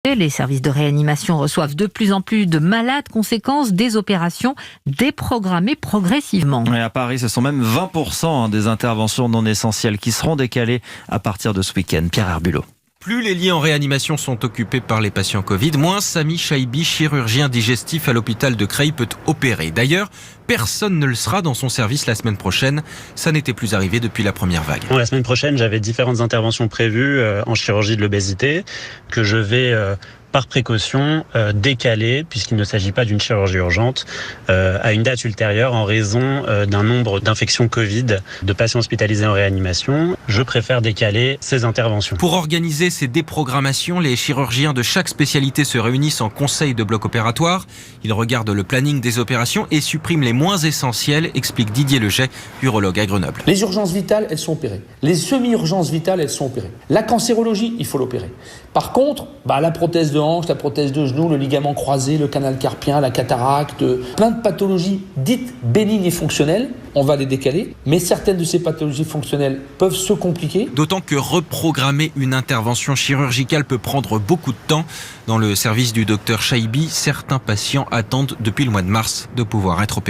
effet, les services de réanimation reçoivent de plus en plus de malades, conséquence des opérations déprogrammées progressivement. Et à Paris, ce sont même 20% des interventions non essentielles qui seront décalées à partir de ce week-end. Pierre Herbulot. Plus les lits en réanimation sont occupés par les patients Covid, moins Sami Chaibi, chirurgien digestif à l'hôpital de Creil, peut opérer. D'ailleurs, personne ne le sera dans son service la semaine prochaine. Ça n'était plus arrivé depuis la première vague. La semaine prochaine, j'avais différentes interventions prévues en chirurgie de l'obésité que je vais par précaution décaler, puisqu'il ne s'agit pas d'une chirurgie urgente, à une date ultérieure en raison d'un nombre d'infections Covid de patients hospitalisés en réanimation. Je préfère décaler ces interventions. Pour organiser ces déprogrammations, les chirurgiens de chaque spécialité se réunissent en conseil de bloc opératoire. Ils regardent le planning des opérations et suppriment les moins essentielles, explique Didier Leget, urologue à Grenoble. Les urgences vitales, elles sont opérées. Les semi-urgences vitales, elles sont opérées. La cancérologie, il faut l'opérer. Par contre, la prothèse de hanche, la prothèse de genou, le ligament croisé, le canal carpien, la cataracte, plein de pathologies dites bénignes et fonctionnelles, on va les décaler. Mais certaines de ces pathologies fonctionnelles peuvent se compliquer. D'autant que reprogrammer une intervention chirurgicale peut prendre beaucoup de temps. Dans le service du docteur Chaibi, certains patients attendent depuis le mois de mars de pouvoir être opérés.